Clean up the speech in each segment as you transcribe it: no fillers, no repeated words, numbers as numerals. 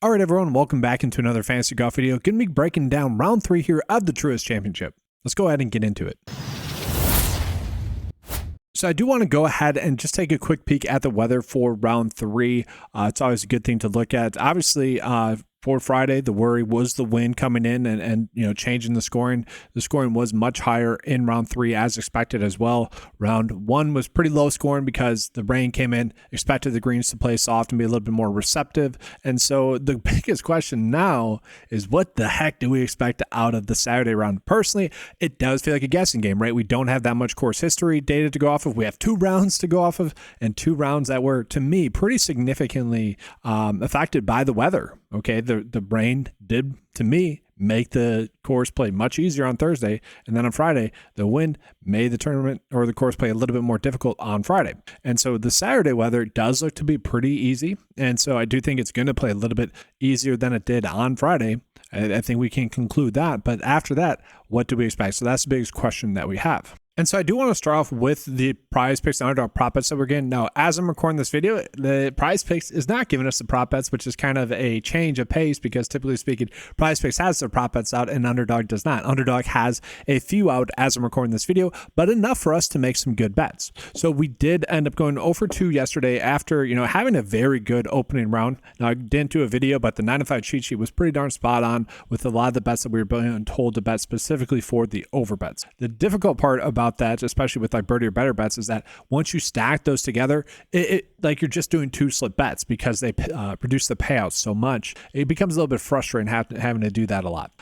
All right, everyone, welcome back into another Fantasy Golf video. Going to be breaking down round 3 here of the Truist Championship. Let's go ahead and get into it. So I do want to go ahead and just take a quick peek at the weather for round 3. It's always a good thing to look at. Obviously, for Friday, the worry was the wind coming in and changing the scoring. The scoring was much higher in round 3 as expected as well. Round 1 was pretty low scoring because the rain came in, expected the greens to play soft and be a little bit more receptive. And so the biggest question now is what the heck do we expect out of the Saturday round? Personally, it does feel like a guessing game, right? We don't have that much course history data to go off of. We have 2 rounds to go off of and 2 rounds that were, to me, pretty significantly affected by the weather. Okay, the rain did, to me, make the course play much easier on Thursday. And then on Friday, the wind made the tournament or the course play a little bit more difficult on Friday. And so the Saturday weather does look to be pretty easy. And so I do think it's going to play a little bit easier than it did on Friday. I think we can conclude that. But after that, what do we expect? So that's the biggest question that we have. And so I do want to start off with the PrizePicks and underdog prop bets that we're getting. Now, as I'm recording this video, the PrizePicks is not giving us the prop bets, which is kind of a change of pace because typically speaking, PrizePicks has their prop bets out and Underdog does not. Underdog has a few out as I'm recording this video, but enough for us to make some good bets. So we did end up going 0 for 2 yesterday after, having a very good opening round. Now, I didn't do a video, but the 9-5 cheat sheet was pretty darn spot on with a lot of the bets that we were being told to bet specifically for the over bets. The difficult part about that, especially with like birdie or better bets, is that once you stack those together, it like you're just doing 2 slip bets because they produce the payouts so much. It becomes a little bit frustrating having to do that a lot.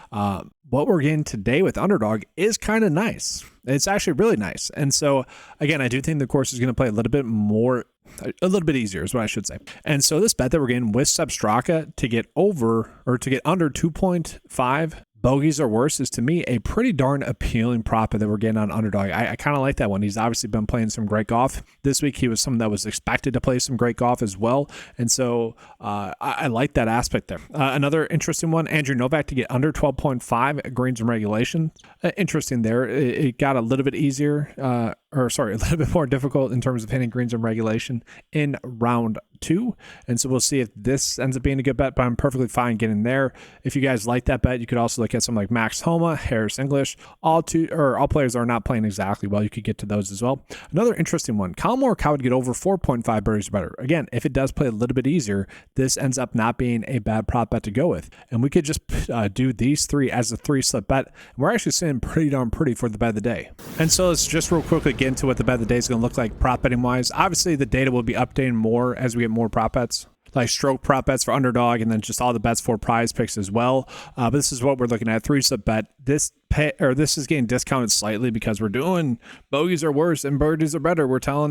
What we're getting today with Underdog is kind of nice. It's actually really nice. And so again, I do think the course is going to play a little bit easier is what I should say. And so this bet that we're getting with Substraka to get over or to get under 2.5 bogeys or worse is, to me, a pretty darn appealing prop that we're getting on Underdog. I kind of like that one. He's obviously been playing some great golf. This week, he was someone that was expected to play some great golf as well. And so I like that aspect there. Another interesting one, Andrew Novak to get under 12.5 greens in regulation. Interesting there. It got a little bit easier, a little bit more difficult in terms of hitting greens in regulation in round 2. And so we'll see if this ends up being a good bet, but I'm perfectly fine getting there. If you guys like that bet, you could also look at something like Max Homa, Harris English. All players are not playing exactly well. You could get to those as well. Another interesting one, Kyle Morikawa would get over 4.5 birdies or better. Again, if it does play a little bit easier, this ends up not being a bad prop bet to go with. And we could just do these 3 as a 3 slip bet. And we're actually sitting pretty darn pretty for the bet of the day. And so let's just real quickly get into what the bet of the day is going to look like prop betting wise. Obviously, the data will be updating more as we get more prop bets, like stroke prop bets for Underdog, and then just all the bets for PrizePicks as well. But this is what we're looking at: 3 slip bet. This is getting discounted slightly because we're doing bogeys are worse and birdies are better. We're telling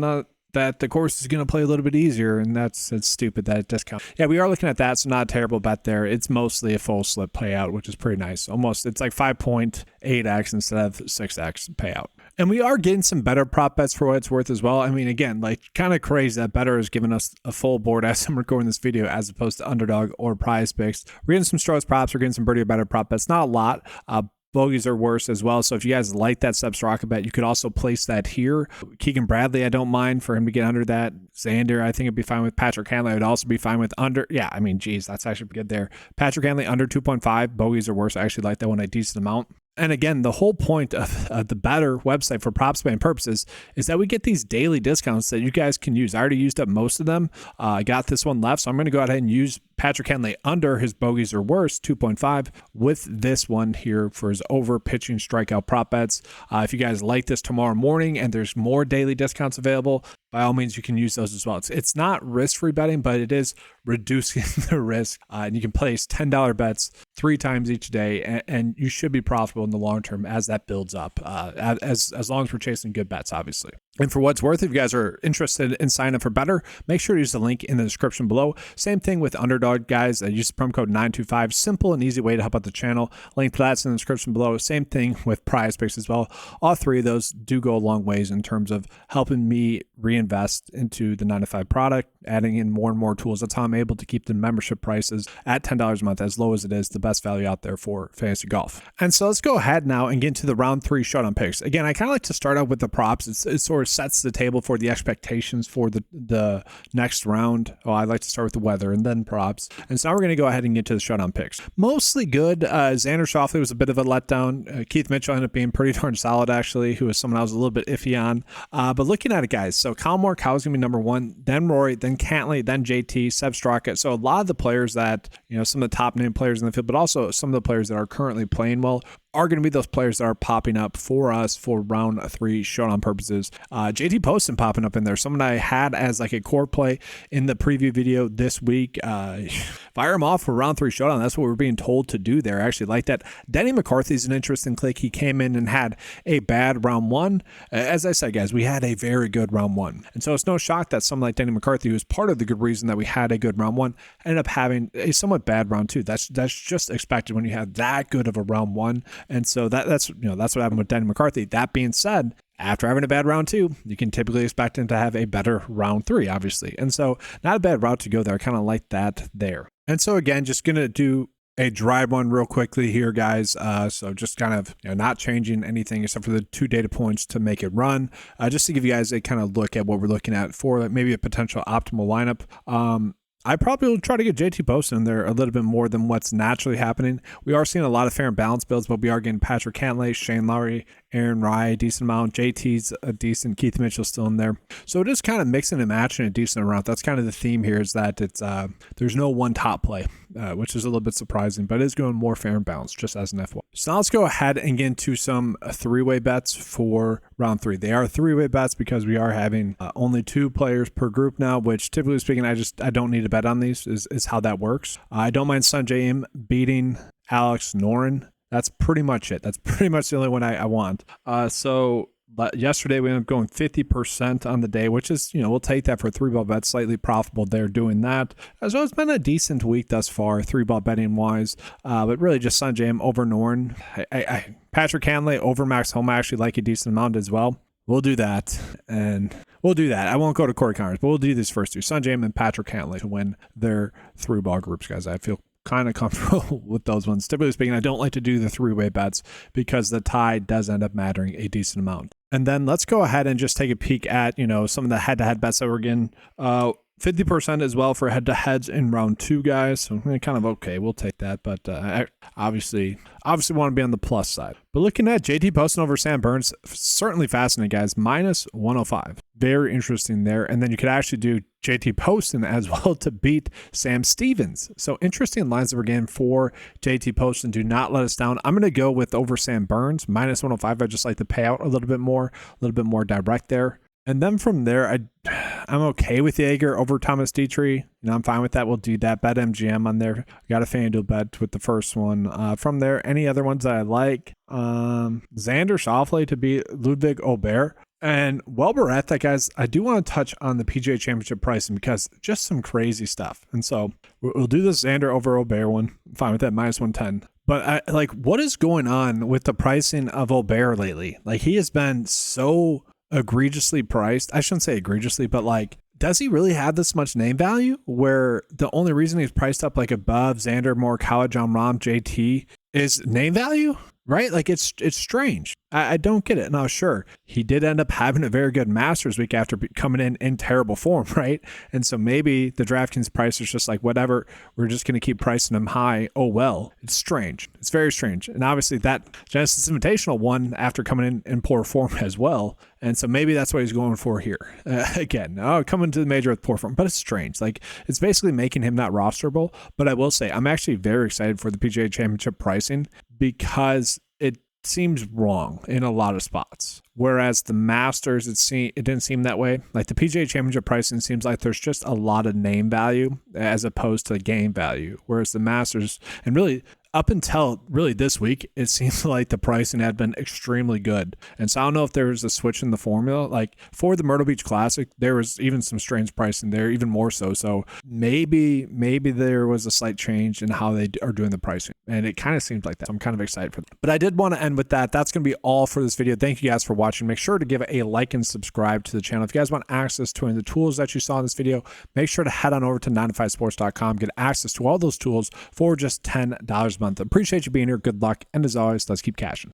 that the course is going to play a little bit easier, and it's stupid that discount. Yeah, we are looking at that, so not a terrible bet there. It's mostly a full slip payout, which is pretty nice. Almost, it's like 5.8x instead of 6x payout. And we are getting some better prop bets for what it's worth as well. I mean, again, like kind of crazy that Betr has given us a full board as I'm recording this video as opposed to Underdog or PrizePicks. We're getting some strokes props. We're getting some birdie or better prop bets. Not a lot. Bogeys are worse as well. So if you guys like that Substraka bet, you could also place that here. Keegan Bradley, I don't mind for him to get under that. Xander, I think it'd be fine with. Patrick Hanley, I would also be fine with under. Yeah, I mean, geez, that's actually good there. Patrick Hanley under 2.5. Bogeys are worse. I actually like that one a decent amount. And again, the whole point of the Betr website for prop betting purposes is that we get these daily discounts that you guys can use. I already used up most of them. I got this one left, so I'm going to go ahead and use Patrick Henley under his bogeys or worse, 2.5, with this one here for his over pitching strikeout prop bets. If you guys like this tomorrow morning and there's more daily discounts available, by all means, you can use those as well. It's not risk-free betting, but it is reducing the risk. And you can place $10 bets 3 times each day, and you should be profitable in the long term as that builds up, as long as we're chasing good bets, obviously. And for what's worth, if you guys are interested in signing up for Betr, make sure to use the link in the description below. Same thing with Underdog, guys. Use the promo code 925. Simple and easy way to help out the channel. Link to that's in the description below. Same thing with PrizePicks as well. All 3 of those do go a long ways in terms of helping me reinvest into the 9to5 product, adding in more and more tools. That's how I'm able to keep the membership prices at $10 a month, as low as it is, the best value out there for fantasy golf. And so let's go ahead now and get into the round 3 showdown picks. Again, I kind of like to start out with the props. It sort of sets the table for the expectations for the next round. Oh, I like to start with the weather and then props. And so now we're going to go ahead and get to the showdown picks. Mostly good. Xander Schauffele was a bit of a letdown. Keith Mitchell ended up being pretty darn solid, actually, who was someone I was a little bit iffy on. But looking at it, guys, so Kyle Morikawa's going to be number 1, then Rory, then Cantlay, then JT, Seb Straka. So a lot of the players that, some of the top name players in the field, but also some of the players that are currently playing well are going to be those players that are popping up for us for round 3 showdown purposes. JT Poston popping up in there, someone I had as like a core play in the preview video this week. Fire him off for round 3 showdown. That's what we're being told to do there. I actually like that. Denny McCarthy's an interesting click. He came in and had a bad round 1. As I said, guys, we had a very good round 1. And so it's no shock that someone like Denny McCarthy, who was part of the good reason that we had a good round 1, ended up having a somewhat bad round 2. That's just expected when you have that good of a round 1. And so that's what happened with Denny McCarthy. That being said, after having a bad round 2, you can typically expect him to have a better round 3, obviously. And so not a bad route to go there. I kind of like that there. And so again, just going to do a dry one real quickly here, guys. So just kind of not changing anything except for the 2 data points to make it run. Just to give you guys a kind of look at what we're looking at for maybe a potential optimal lineup. I probably will try to get JT Poston in there a little bit more than what's naturally happening. We are seeing a lot of fair and balanced builds, but we are getting Patrick Cantlay, Shane Lowry, Aaron Rai, a decent amount. JT's a decent. Keith Mitchell's still in there. So it is kind of mixing and matching a decent amount. That's kind of the theme here, is that it's there's no one top play, which is a little bit surprising, but it is going more fair and balanced, just as an FY. So now let's go ahead and get into some 3-way bets for round 3. They are 3-way bets because we are having only 2 players per group now, which typically speaking, I don't need to bet on these, is how that works. I don't mind Sungjae Im beating Alex Noren. That's pretty much it. That's pretty much the only one I want. But yesterday we ended up going 50% on the day, which is, we'll take that for 3-ball bets, slightly profitable there doing that. So it's been a decent week thus far, 3-ball betting wise. But really just Sungjae Im over Noren. Patrick Cantlay over Max Homa, I actually like a decent amount as well. We'll do that. And we'll do that. I won't go to Corey Connors, but we'll do these first 2. Sungjae Im and Patrick Cantlay to win their 3-ball groups, guys. I feel kind of comfortable with those ones. Typically speaking, I don't like to do the 3-way bets because the tie does end up mattering a decent amount. And then let's go ahead and just take a peek at, some of the head-to-head bets that we're getting. 50% as well for head-to-heads in round 2, guys. So kind of okay, we'll take that. But I obviously want to be on the plus side. But looking at JT Poston over Sam Burns, certainly fascinating, guys. Minus 105. Very interesting there. And then you could actually do JT Poston as well to beat Sam Stevens. So interesting lines that we're getting for JT Poston. Do not let us down. I'm going to go with over Sam Burns. Minus 105. I just like the payout a little bit more direct there. And then from there, I'm okay with Jaeger over Thomas Dietrich. I'm fine with that. We'll do that. Bet MGM on there. Got a FanDuel bet with the first one. From there, any other ones that I like? Xander Schauffele to beat Ludwig Aubert. And while we're at that, guys, I do want to touch on the PGA Championship pricing because just some crazy stuff. And so we'll do this Xander over Aubert one. I'm fine with that. Minus 110. But what is going on with the pricing of Aubert lately? He has been so egregiously priced. I shouldn't say egregiously, but does he really have this much name value where the only reason he's priced up above Xander, Morikawa, Jon Rahm, JT is name value? Right? It's strange. I don't get it. Now, sure, he did end up having a very good Masters week after coming in terrible form, right? And so maybe the DraftKings price is just whatever, we're just going to keep pricing him high. Oh, well, it's strange. It's very strange. And obviously that Genesis Invitational won after coming in poor form as well. And so maybe that's what he's going for here. Coming to the major with poor form, but it's strange. It's basically making him not rosterable. But I will say, I'm actually very excited for the PGA Championship pricing because it seems wrong in a lot of spots. Whereas the Masters, it didn't seem that way. The PGA Championship pricing seems like there's just a lot of name value as opposed to game value. Whereas the Masters, and really up until really this week, it seems like the pricing had been extremely good. And so I don't know if there was a switch in the formula. For the Myrtle Beach Classic, there was even some strange pricing there, even more so. So maybe there was a slight change in how they are doing the pricing. And it kind of seems like that. So I'm kind of excited for that. But I did want to end with that. That's going to be all for this video. Thank you guys for watching. Make sure to give a like and subscribe to the channel. If you guys want access to any of the tools that you saw in this video, make sure to head on over to 9to5sports.com. Get access to all those tools for just $10 a a month. Appreciate you being here. Good luck. And as always, let's keep cashing.